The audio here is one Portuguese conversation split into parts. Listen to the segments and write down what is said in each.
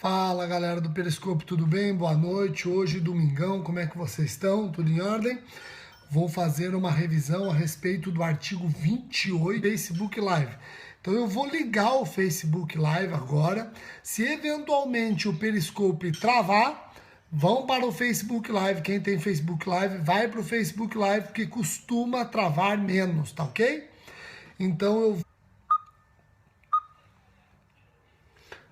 Fala galera do Periscope, tudo bem? Boa noite, hoje domingão, como é que vocês estão? Tudo em ordem? Vou fazer uma revisão a respeito do artigo 28 do Facebook Live. Então eu vou ligar o Facebook Live agora, se eventualmente o Periscope travar, vão para o Facebook Live, quem tem Facebook Live vai para o Facebook Live, porque costuma travar menos, tá ok? Então eu...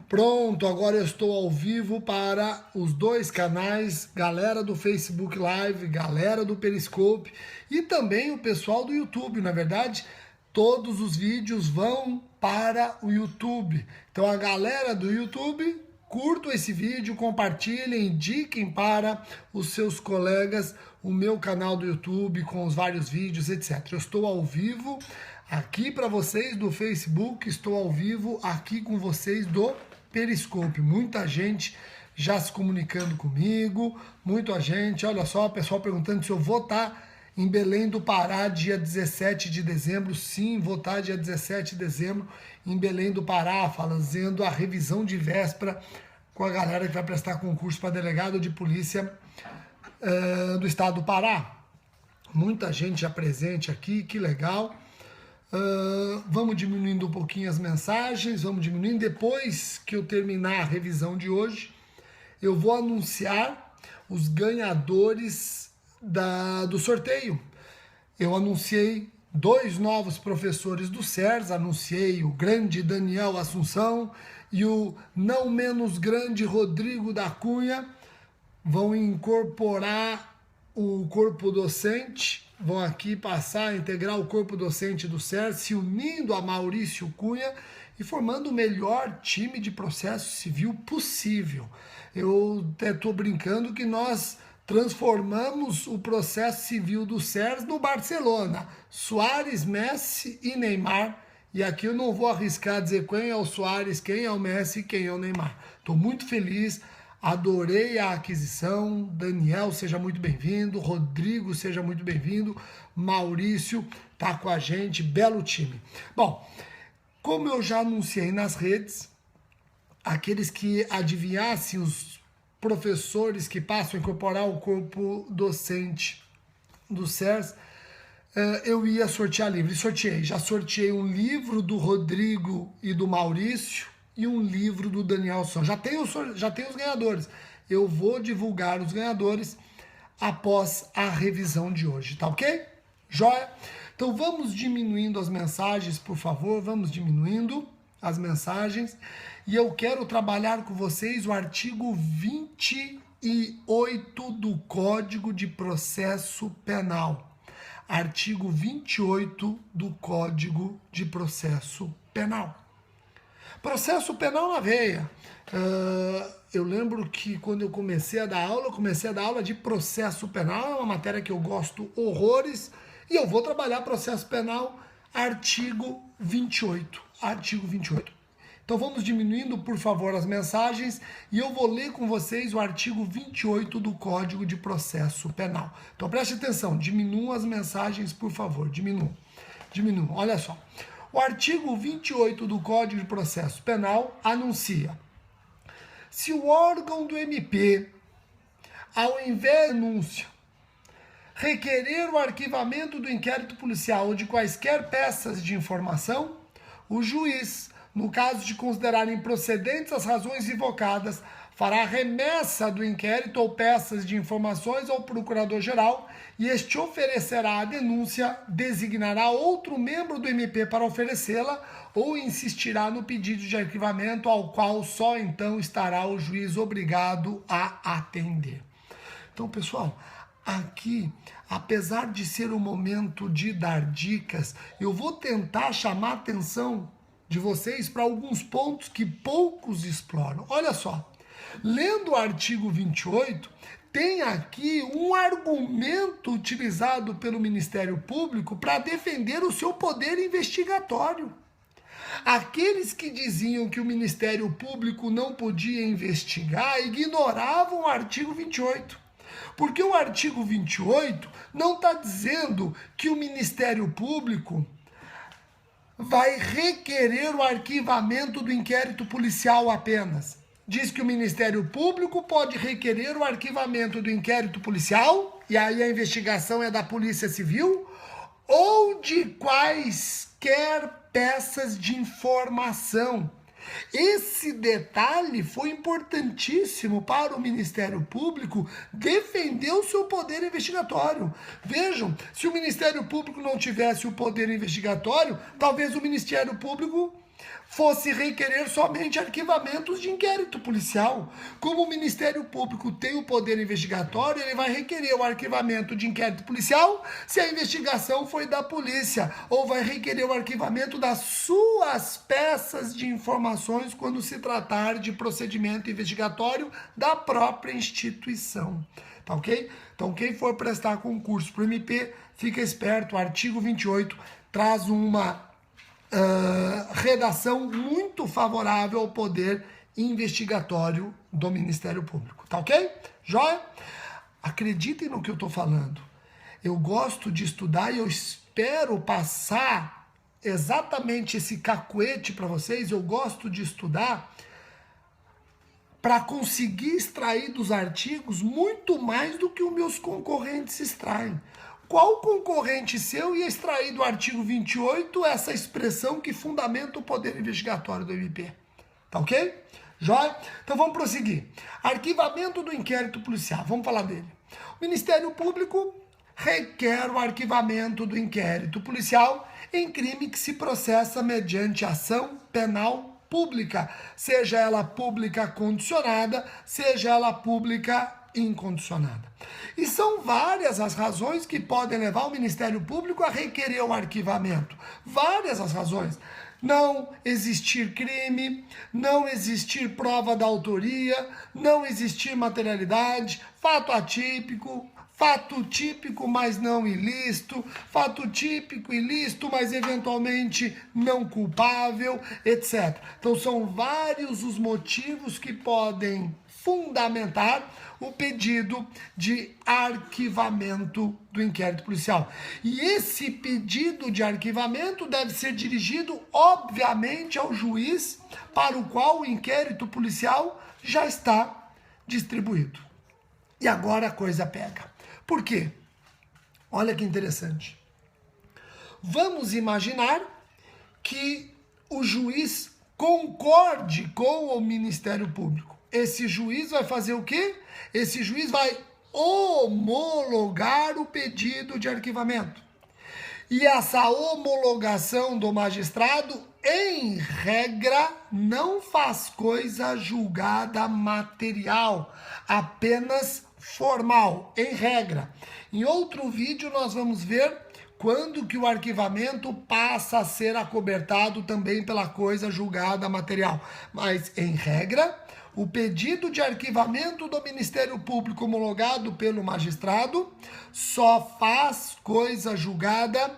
Pronto, agora eu estou ao vivo para os dois canais, galera do Facebook Live, galera do Periscope e também o pessoal do YouTube. Na verdade, todos os vídeos vão para o YouTube. Então a galera do YouTube, curtam esse vídeo, compartilhem, indiquem para os seus colegas o meu canal do YouTube com os vários vídeos, etc. Eu estou ao vivo aqui para vocês do Facebook, estou ao vivo aqui com vocês do Periscope, muita gente já se comunicando comigo, muita gente, olha só, o pessoal perguntando se eu vou estar em Belém do Pará dia 17 de dezembro, sim, vou estar dia 17 de dezembro em Belém do Pará, fazendo a revisão de véspera com a galera que vai prestar concurso para delegado de polícia do estado do Pará. Muita gente já presente aqui, que legal. Vamos diminuindo um pouquinho as mensagens, vamos diminuindo. Depois que eu terminar a revisão de hoje, eu vou anunciar os ganhadores do sorteio. Eu anunciei 2 novos professores do SERS, anunciei o grande Daniel Assunção e o não menos grande Rodrigo da Cunha, vão incorporar o corpo docente, vão aqui passar a integrar o corpo docente do SERS, se unindo a Maurício Cunha e formando o melhor time de processo civil possível. Eu até estou brincando que nós transformamos o processo civil do SERS no Barcelona. Suárez, Messi e Neymar. E aqui eu não vou arriscar dizer quem é o Suárez, quem é o Messi e quem é o Neymar. Estou muito feliz. Adorei a aquisição. Daniel, seja muito bem-vindo. Rodrigo, seja muito bem-vindo. Maurício tá com a gente. Belo time. Bom, como eu já anunciei nas redes, aqueles que adivinhassem os professores que passam a incorporar o corpo docente do SERS, eu ia sortear livro. E sorteei. Já sorteei um livro do Rodrigo e do Maurício e um livro do Daniel Assunção. Já tem os ganhadores. Eu vou divulgar os ganhadores após a revisão de hoje, tá ok? Joia? Então vamos diminuindo as mensagens, por favor, vamos diminuindo as mensagens. E eu quero trabalhar com vocês o artigo 28 do Código de Processo Penal. Artigo 28 do Código de Processo Penal. Processo penal na veia. Eu lembro que quando eu comecei a dar aula de processo penal, é uma matéria que eu gosto horrores, e eu vou trabalhar processo penal, artigo 28. Artigo 28. Então vamos diminuindo, por favor, as mensagens, e eu vou ler com vocês o artigo 28 do Código de Processo Penal. Então preste atenção, diminuam as mensagens, por favor, diminuam. Olha só. O artigo 28 do Código de Processo Penal anuncia: se o órgão do MP, ao invés de denúncia, requerer o arquivamento do inquérito policial ou de quaisquer peças de informação, o juiz, no caso de considerar improcedentes as razões invocadas, fará remessa do inquérito ou peças de informações ao procurador-geral e este oferecerá a denúncia, designará outro membro do MP para oferecê-la ou insistirá no pedido de arquivamento ao qual só então estará o juiz obrigado a atender. Então, pessoal, aqui, apesar de ser o momento de dar dicas, eu vou tentar chamar a atenção de vocês para alguns pontos que poucos exploram. Olha só. Lendo o artigo 28, tem aqui um argumento utilizado pelo Ministério Público para defender o seu poder investigatório. Aqueles que diziam que o Ministério Público não podia investigar ignoravam o artigo 28. Porque o artigo 28 não está dizendo que o Ministério Público vai requerer o arquivamento do inquérito policial apenas. diz que o Ministério Público pode requerer o arquivamento do inquérito policial, e aí a investigação é da Polícia Civil, ou de quaisquer peças de informação. Esse detalhe foi importantíssimo para o Ministério Público defender o seu poder investigatório. Vejam, se o Ministério Público não tivesse o poder investigatório, talvez o Ministério Público fosse requerer somente arquivamentos de inquérito policial. Como o Ministério Público tem o poder investigatório, ele vai requerer o arquivamento de inquérito policial se a investigação foi da polícia, ou vai requerer o arquivamento das suas peças de informações quando se tratar de procedimento investigatório da própria instituição. Tá ok? Então, quem for prestar concurso para o MP, fica esperto. O artigo 28 traz uma redação muito favorável ao poder investigatório do Ministério Público. Tá ok? Joia? Acreditem no que eu estou falando. Eu gosto de estudar e eu espero passar exatamente esse cacuete para vocês. Eu gosto de estudar para conseguir extrair dos artigos muito mais do que os meus concorrentes extraem. Qual concorrente seu ia extrair do artigo 28 essa expressão que fundamenta o poder investigatório do MP? Tá ok? Jóia? Então vamos prosseguir. Arquivamento do inquérito policial. Vamos falar dele. O Ministério Público requer o arquivamento do inquérito policial em crime que se processa mediante ação penal pública, seja ela pública condicionada, seja ela pública incondicionada. E são várias as razões que podem levar o Ministério Público a requerer o arquivamento. Várias as razões. Não existir crime, não existir prova da autoria, não existir materialidade, fato atípico, fato típico, mas não ilícito, fato típico, ilícito, mas eventualmente não culpável, etc. Então são vários os motivos que podem fundamentar o pedido de arquivamento do inquérito policial. E esse pedido de arquivamento deve ser dirigido, obviamente, ao juiz para o qual o inquérito policial já está distribuído. E agora a coisa pega. Por quê? Olha que interessante. Vamos imaginar que o juiz concorde com o Ministério Público. Esse juiz vai fazer o quê? Esse juiz vai homologar o pedido de arquivamento. E essa homologação do magistrado, em regra, não faz coisa julgada material, apenas formal, em regra. Em outro vídeo nós vamos ver quando que o arquivamento passa a ser acobertado também pela coisa julgada material. Mas, em regra, o pedido de arquivamento do Ministério Público homologado pelo magistrado só faz coisa julgada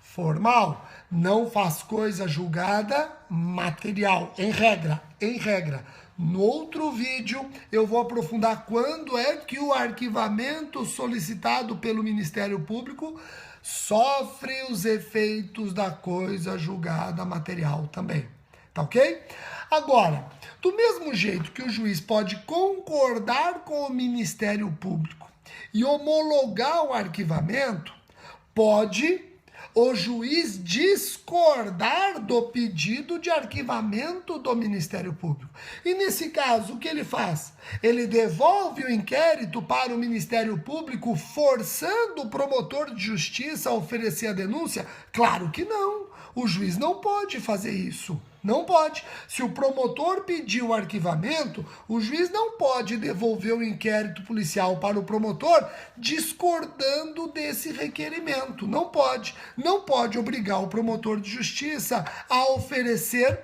formal, não faz coisa julgada material, em regra, em regra. No outro vídeo eu vou aprofundar quando é que o arquivamento solicitado pelo Ministério Público sofre os efeitos da coisa julgada material também. Tá ok? Agora, do mesmo jeito que o juiz pode concordar com o Ministério Público e homologar o arquivamento, pode o juiz discordar do pedido de arquivamento do Ministério Público. E nesse caso, o que ele faz? Ele devolve o inquérito para o Ministério Público, forçando o promotor de justiça a oferecer a denúncia? Claro que não. O juiz não pode fazer isso. Não pode. Se o promotor pediu o arquivamento, o juiz não pode devolver o inquérito policial para o promotor discordando desse requerimento. Não pode. Não pode obrigar o promotor de justiça a oferecer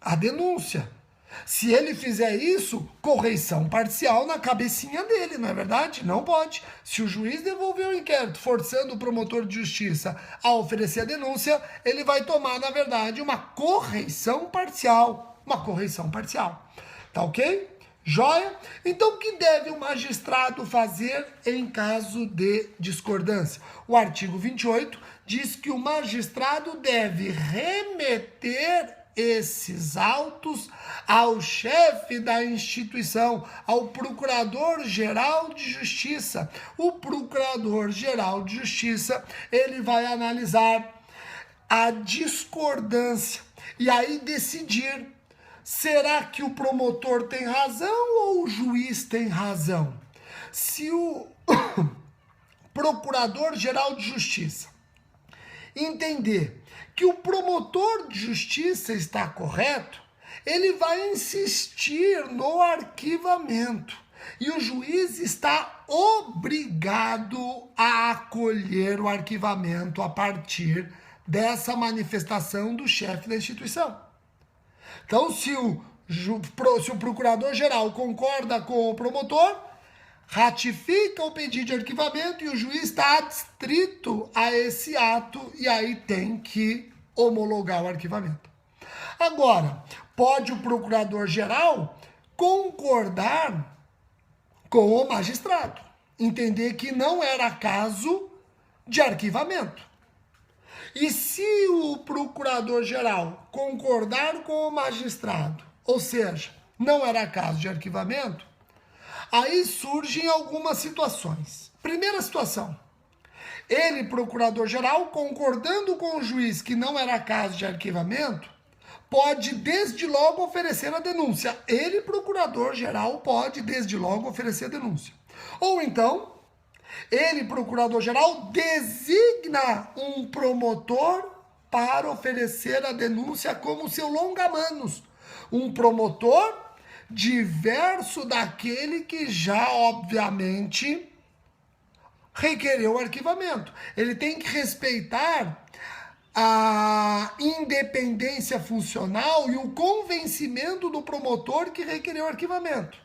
a denúncia. Se ele fizer isso, correição parcial na cabecinha dele, não é verdade? Não pode. Se o juiz devolver o inquérito forçando o promotor de justiça a oferecer a denúncia, ele vai tomar, na verdade, uma correição parcial. Uma correição parcial. Tá ok? Joia? Então, o que deve o magistrado fazer em caso de discordância? O artigo 28 diz que o magistrado deve remeter esses autos ao chefe da instituição, ao Procurador-Geral de Justiça. O Procurador-Geral de Justiça, ele vai analisar a discordância e aí decidir: será que o promotor tem razão ou o juiz tem razão? Se o Procurador-Geral de Justiça entender que o promotor de justiça está correto, ele vai insistir no arquivamento. E o juiz está obrigado a acolher o arquivamento a partir dessa manifestação do chefe da instituição. Então, se o procurador-geral concorda com o promotor, ratifica o pedido de arquivamento e o juiz está adstrito a esse ato e aí tem que homologar o arquivamento. Agora, pode o procurador-geral concordar com o magistrado, entender que não era caso de arquivamento. E se o procurador-geral concordar com o magistrado, ou seja, não era caso de arquivamento, aí surgem algumas situações. Primeira situação: ele, procurador-geral, concordando com o juiz que não era caso de arquivamento, pode desde logo oferecer a denúncia. Ele, procurador-geral, pode desde logo oferecer a denúncia. Ou então, ele, procurador-geral, designa um promotor para oferecer a denúncia como seu longa-manos. Um promotor diverso daquele que já, obviamente, requereu o arquivamento. Ele tem que respeitar a independência funcional e o convencimento do promotor que requereu o arquivamento.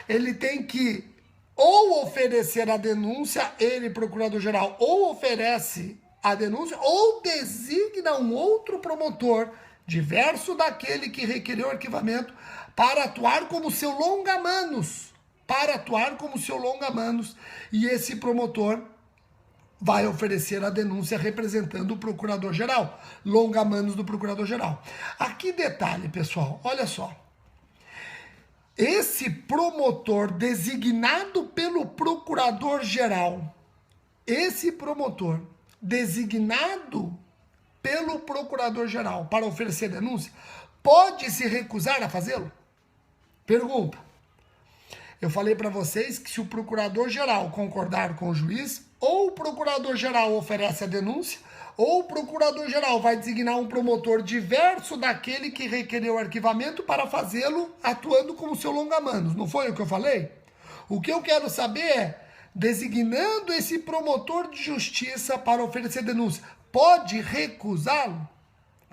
Ele tem que ou oferecer a denúncia, ele, procurador-geral, ou oferece a denúncia, ou designa um outro promotor, diverso daquele que requereu o arquivamento, para atuar como seu longa-manos. E esse promotor vai oferecer a denúncia representando o procurador-geral, longa-manos do procurador-geral. Aqui detalhe, pessoal, olha só. Esse promotor designado pelo procurador-geral, para oferecer denúncia, pode se recusar a fazê-lo? Pergunta. Eu falei para vocês que se o procurador-geral concordar com o juiz, ou o procurador-geral oferece a denúncia, ou o procurador-geral vai designar um promotor diverso daquele que requereu o arquivamento para fazê-lo atuando como seu longa-manos. Não foi o que eu falei? O que eu quero saber é, designando esse promotor de justiça para oferecer denúncia, pode recusá-lo?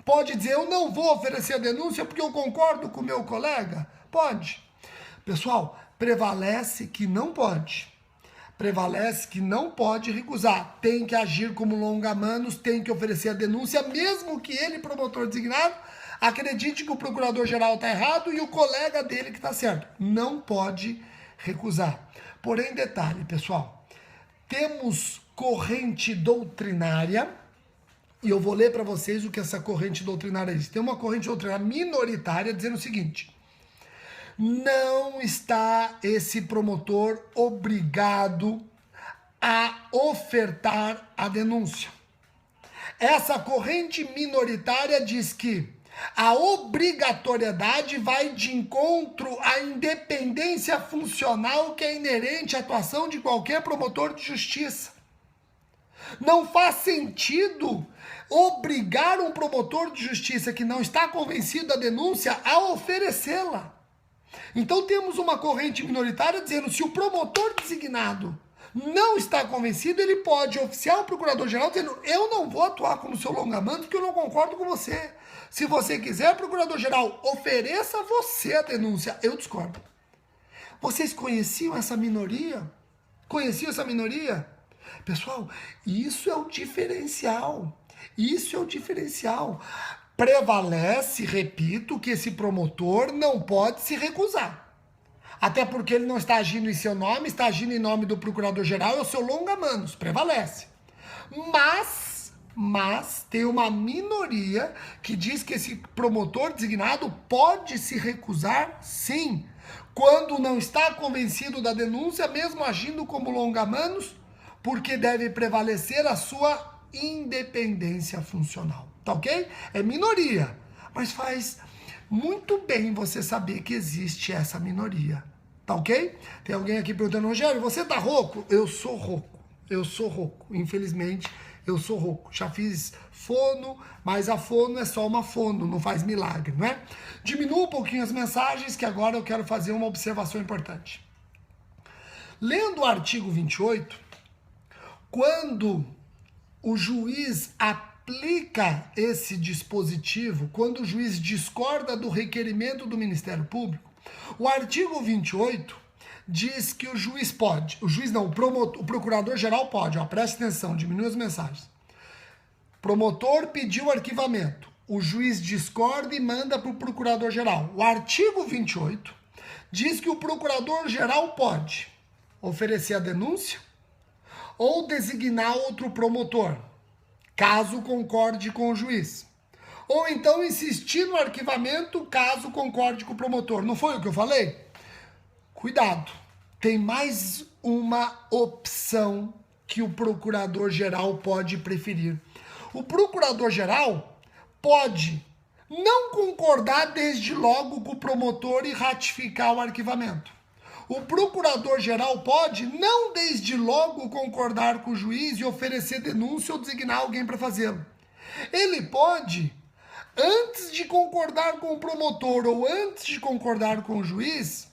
Pode dizer, eu não vou oferecer a denúncia porque eu concordo com o meu colega? Pode. Pessoal, prevalece que não pode. Prevalece que não pode recusar. Tem que agir como longa-manos, tem que oferecer a denúncia, mesmo que ele, promotor designado, acredite que o procurador-geral está errado e o colega dele que está certo. Não pode recusar. Porém, detalhe, pessoal, temos corrente doutrinária, e eu vou ler para vocês o que essa corrente doutrinária diz. Tem uma corrente doutrinária minoritária dizendo o seguinte: não está esse promotor obrigado a ofertar a denúncia. Essa corrente minoritária diz que a obrigatoriedade vai de encontro à independência funcional que é inerente à atuação de qualquer promotor de justiça. Não faz sentido obrigar um promotor de justiça que não está convencido da denúncia a oferecê-la. Então temos uma corrente minoritária dizendo que se o promotor designado não está convencido, ele pode oficiar o procurador-geral dizendo: eu não vou atuar como seu longa-manos porque eu não concordo com você. Se você quiser, procurador-geral, ofereça você a denúncia. Eu discordo. Vocês conheciam essa minoria? Pessoal, isso é o diferencial. Prevalece, repito, que esse promotor não pode se recusar. Até porque ele não está agindo em seu nome, está agindo em nome do procurador-geral, é o seu longa-manos, prevalece. Mas mas tem uma minoria que diz que esse promotor designado pode se recusar, sim, quando não está convencido da denúncia, mesmo agindo como longa-manos, porque deve prevalecer a sua independência funcional. Tá ok? É minoria, mas faz muito bem você saber que existe essa minoria. Tá ok? Tem alguém aqui perguntando, Rogério, você tá rouco? Eu sou rouco. Eu sou rouco. Infelizmente, eu sou rouco. Já fiz fono, mas a fono é só uma fono, não faz milagre, não é? Diminua um pouquinho as mensagens, que agora eu quero fazer uma observação importante. Lendo o artigo 28, quando o juiz aplica esse dispositivo, quando o juiz discorda do requerimento do Ministério Público, o artigo 28 diz que o juiz pode, o juiz não, o procurador-geral pode, ó, preste atenção, diminui as mensagens. Promotor pediu arquivamento, o juiz discorda e manda para o procurador-geral. O artigo 28 diz que o procurador-geral pode oferecer a denúncia ou designar outro promotor, caso concorde com o juiz. Ou então insistir no arquivamento caso concorde com o promotor. Não foi o que eu falei? Cuidado, tem mais uma opção que o procurador-geral pode preferir. O procurador-geral pode não concordar desde logo com o promotor e ratificar o arquivamento. O procurador-geral pode não desde logo concordar com o juiz e oferecer denúncia ou designar alguém para fazê-lo. Ele pode, antes de concordar com o promotor ou antes de concordar com o juiz,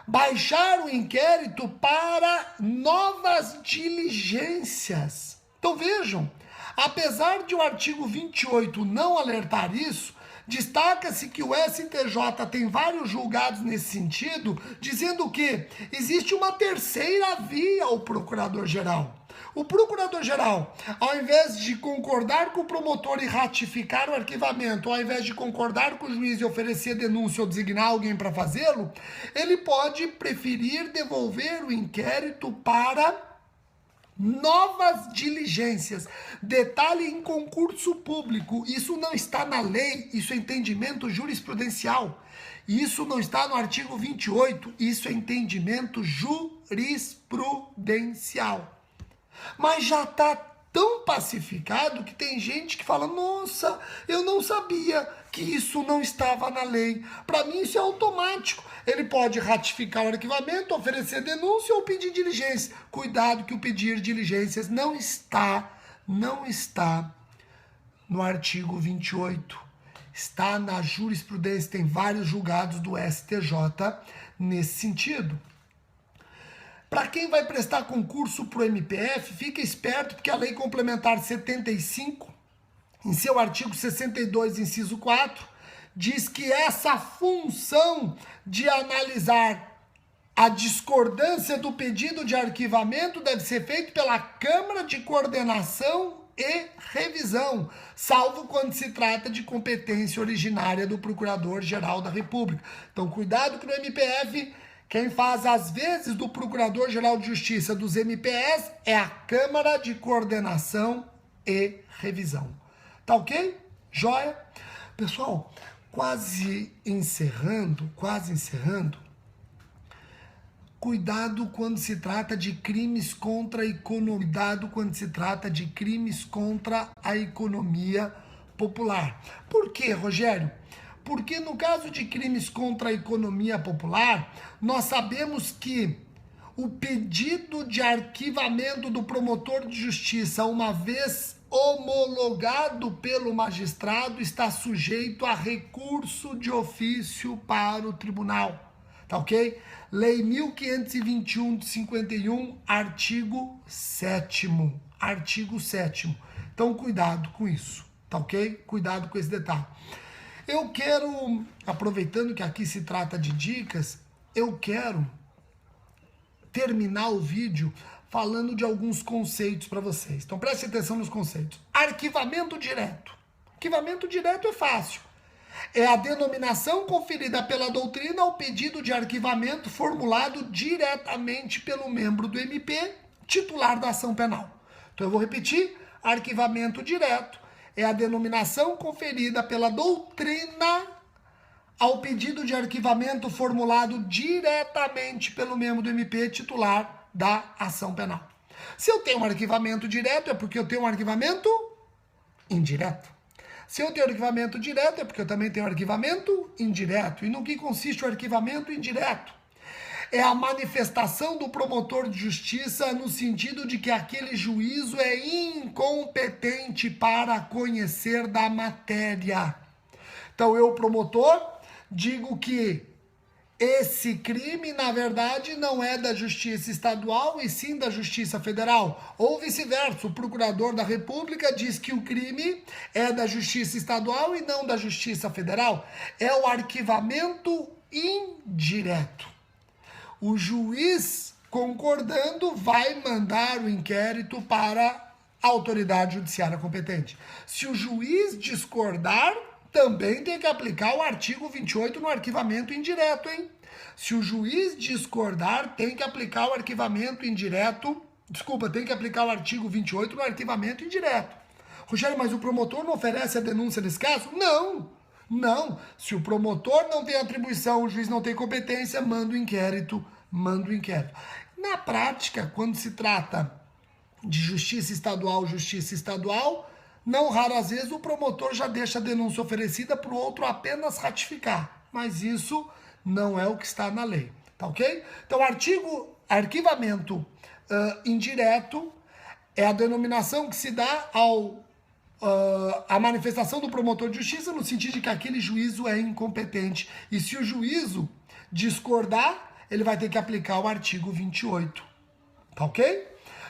baixar o inquérito para novas diligências. Então vejam, apesar de o artigo 28 não alertar isso, destaca-se que o STJ tem vários julgados nesse sentido, dizendo que existe uma terceira via ao procurador-geral. O procurador-geral, ao invés de concordar com o promotor e ratificar o arquivamento, ao invés de concordar com o juiz e oferecer denúncia ou designar alguém para fazê-lo, ele pode preferir devolver o inquérito para novas diligências. Detalhe em concurso público, isso não está na lei, isso é entendimento jurisprudencial. Isso não está no artigo 28, isso é entendimento jurisprudencial. Mas já está tão pacificado que tem gente que fala, nossa, eu não sabia que isso não estava na lei. Para mim isso é automático. Ele pode ratificar o arquivamento, oferecer denúncia ou pedir diligência. Cuidado que o pedir diligências não está no artigo 28. Está na jurisprudência, tem vários julgados do STJ nesse sentido. Para quem vai prestar concurso para o MPF, fica esperto porque a Lei Complementar 75, em seu artigo 62, inciso 4, diz que essa função de analisar a discordância do pedido de arquivamento deve ser feita pela Câmara de Coordenação e Revisão, salvo quando se trata de competência originária do Procurador-Geral da República. Então, cuidado que no MPF, quem faz as vezes do Procurador-Geral de Justiça dos MPS é a Câmara de Coordenação e Revisão. Tá ok? Joia? Pessoal, quase encerrando. Cuidado quando se trata de crimes contra a economia. Cuidado quando se trata de crimes contra a economia popular. Por quê, Rogério? Porque no caso de crimes contra a economia popular, nós sabemos que o pedido de arquivamento do promotor de justiça, uma vez homologado pelo magistrado, está sujeito a recurso de ofício para o tribunal. Tá ok? Lei 1521 de 51, artigo 7º. Artigo 7º. Então, cuidado com isso. Tá ok? Cuidado com esse detalhe. Eu quero, aproveitando que aqui se trata de dicas, eu quero terminar o vídeo falando de alguns conceitos para vocês. Então preste atenção nos conceitos. Arquivamento direto. Arquivamento direto é fácil. É a denominação conferida pela doutrina ao pedido de arquivamento formulado diretamente pelo membro do MP, titular da ação penal. Então eu vou repetir. arquivamento direto é a denominação conferida pela doutrina ao pedido de arquivamento formulado diretamente pelo membro do MP titular da ação penal. Se eu tenho um arquivamento direto, é porque eu tenho um arquivamento indireto. Se eu tenho arquivamento direto, é porque eu também tenho arquivamento indireto. E no que consiste o arquivamento indireto? É a manifestação do promotor de justiça no sentido de que aquele juízo é incompetente para conhecer da matéria. Então, eu, promotor, digo que esse crime, na verdade, não é da Justiça Estadual e sim da Justiça Federal. Ou vice-versa, o Procurador da República diz que o crime é da Justiça Estadual e não da Justiça Federal. É o arquivamento indireto. O juiz, concordando, vai mandar o inquérito para a autoridade judiciária competente. Se o juiz discordar, também tem que aplicar o artigo 28 no arquivamento indireto, hein? Se o juiz discordar, tem que aplicar o arquivamento indireto. Desculpa, tem que aplicar o artigo 28 no arquivamento indireto. Rogério, mas o promotor não oferece a denúncia nesse caso? Não. Se o promotor não tem atribuição, o juiz não tem competência, manda o inquérito. Na prática, quando se trata de justiça estadual, não raras vezes o promotor já deixa a denúncia oferecida para o outro apenas ratificar. Mas isso não é o que está na lei, tá ok? Então, arquivamento indireto é a denominação que se dá a manifestação do promotor de justiça no sentido de que aquele juízo é incompetente. E se o juízo discordar, ele vai ter que aplicar o artigo 28, tá ok?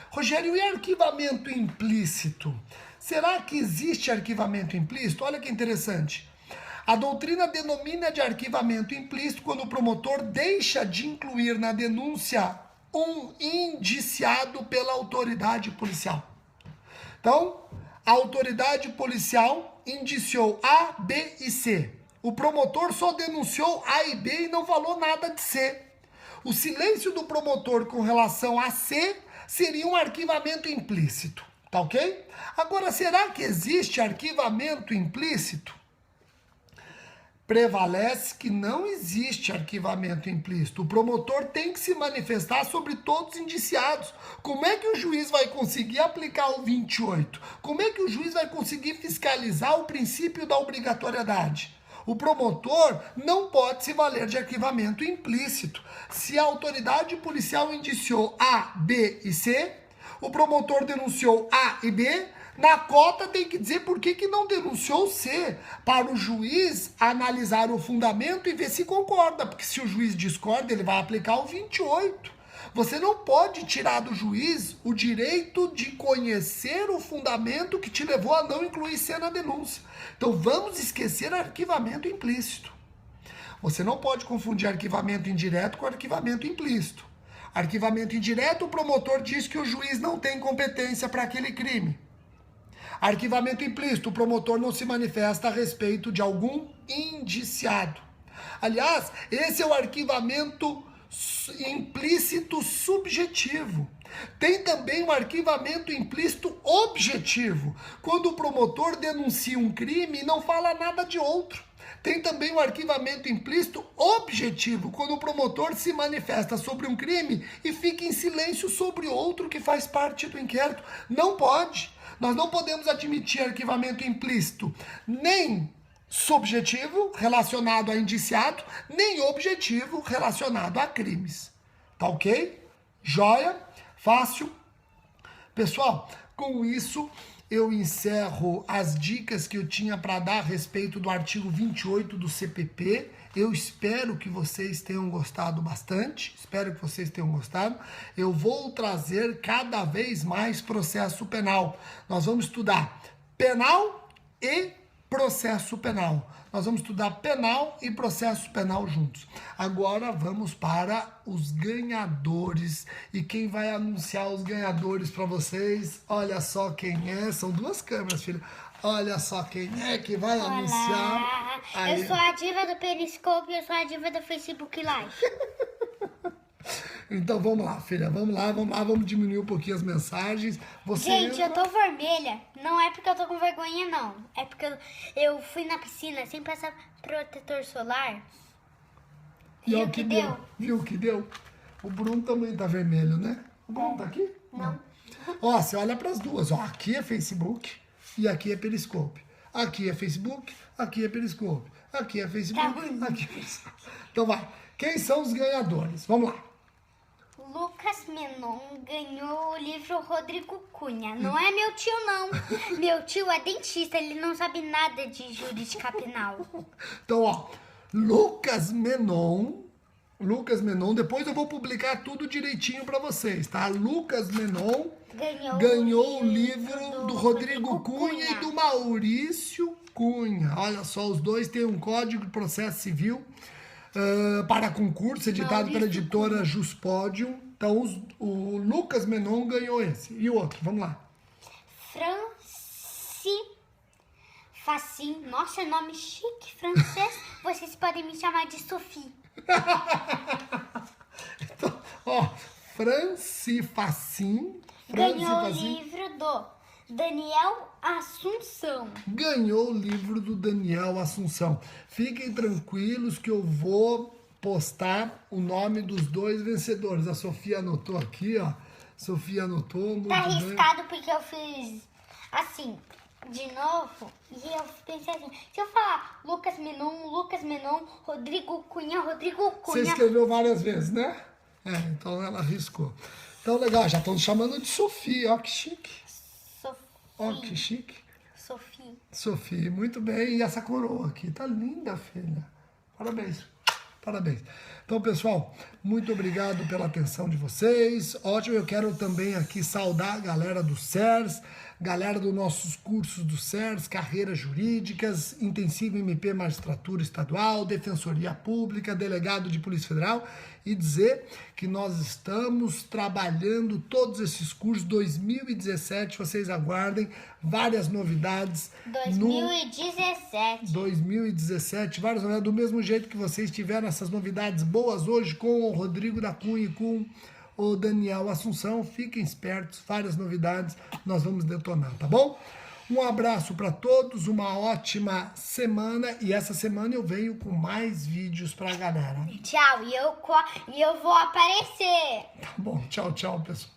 Rogério, e arquivamento implícito? Será que existe arquivamento implícito? Olha que interessante. A doutrina denomina de arquivamento implícito quando o promotor deixa de incluir na denúncia um indiciado pela autoridade policial. Então, a autoridade policial indiciou A, B e C. O promotor só denunciou A e B e não falou nada de C. O silêncio do promotor com relação a C seria um arquivamento implícito, tá ok? Agora, será que existe arquivamento implícito? Prevalece que não existe arquivamento implícito. O promotor tem que se manifestar sobre todos os indiciados. Como é que o juiz vai conseguir aplicar o 28? Como é que o juiz vai conseguir fiscalizar o princípio da obrigatoriedade? O promotor não pode se valer de arquivamento implícito. Se a autoridade policial indiciou A, B e C, o promotor denunciou A e B, na cota tem que dizer por que não denunciou C, para o juiz analisar o fundamento e ver se concorda, porque se o juiz discorda, ele vai aplicar o 28. Você não pode tirar do juiz o direito de conhecer o fundamento que te levou a não incluir C na denúncia. Então vamos esquecer arquivamento implícito. Você não pode confundir arquivamento indireto com arquivamento implícito. Arquivamento indireto, o promotor diz que o juiz não tem competência para aquele crime. Arquivamento implícito, o promotor não se manifesta a respeito de algum indiciado. Aliás, esse é o arquivamento implícito subjetivo. Tem também um arquivamento implícito objetivo, quando o promotor denuncia um crime e não fala nada de outro. Tem também o arquivamento implícito objetivo, quando o promotor se manifesta sobre um crime e fica em silêncio sobre outro que faz parte do inquérito. Não pode. Nós não podemos admitir arquivamento implícito, nem subjetivo, relacionado a indiciado, nem objetivo, relacionado a crimes. Tá ok? Joia? Fácil? Pessoal, com isso eu encerro as dicas que eu tinha para dar a respeito do artigo 28 do CPP. Eu espero que vocês tenham gostado bastante, Eu vou trazer cada vez mais processo penal. Nós vamos estudar penal e processo penal. Nós vamos estudar penal e processo penal juntos. Agora vamos para os ganhadores. E quem vai anunciar os ganhadores para vocês? Olha só quem é. São duas câmeras, filha. Olha só quem é que vai anunciar. Aí. Eu sou a diva do Periscope e eu sou a diva do Facebook Live. Então vamos lá, filha. Vamos lá. Vamos diminuir um pouquinho as mensagens. Você Gente, entra... eu tô vermelha. Não é porque eu tô com vergonha, não. É porque eu fui na piscina sem passar protetor solar. E olha Viu o que que deu? Viu o que deu? O Bruno também tá vermelho, né? O Bruno tá aqui? Não. Ó, você olha pras duas. Ó, aqui é Facebook e aqui é Periscope. Aqui é Facebook, aqui é Periscope. Aqui é Facebook, Tá ruim. aqui é Periscope. Então vai. Quem são os ganhadores? Vamos lá. Lucas Menon ganhou o livro Rodrigo Cunha. Não é meu tio, não. Meu tio é dentista, ele não sabe nada de jurídica penal. Então, ó, Lucas Menon, depois eu vou publicar tudo direitinho pra vocês, tá? Lucas Menon ganhou o livro do Rodrigo Cunha e do Maurício Cunha. Olha só, os dois têm um código de processo civil para concurso, editado pela editora Juspodium. Então, o Lucas Menon ganhou esse. E o outro, vamos lá. Facim, nossa, nome chique, francês. Vocês podem me chamar de Sophie. Então, ó, Franci Facim Ganhou o livro do Daniel Assunção. Ganhou o livro do Daniel Assunção. Fiquem tranquilos que eu vou postar o nome dos dois vencedores. A Sofia anotou aqui, ó. Sofia anotou, muito Tá bem. arriscado porque eu fiz assim, de novo. E eu pensei assim, se eu falar Lucas Menon, Rodrigo Cunha. Você escreveu várias vezes, né? É, então ela arriscou. Então, legal, já estão chamando de Sofia, ó que chique. Ó que chique. Sofia, muito bem. E essa coroa aqui, tá linda, filha. Parabéns. Parabéns. Então, pessoal, muito obrigado pela atenção de vocês. Ótimo, eu quero também aqui saudar a galera do SERS, galera dos nossos cursos do SERS, carreiras jurídicas, intensivo MP Magistratura Estadual, Defensoria Pública, Delegado de Polícia Federal, e dizer que nós estamos trabalhando todos esses cursos. 2017, vocês aguardem várias novidades. 2017, várias novidades, do mesmo jeito que vocês tiveram essas novidades boas hoje com o Rodrigo da Cunha e com o Daniel Assunção. Fiquem espertos, várias novidades nós vamos detonar, tá bom? Um abraço para todos, uma ótima semana, e essa semana eu venho com mais vídeos pra galera. Tchau, e eu vou aparecer. Tá bom, tchau, pessoal.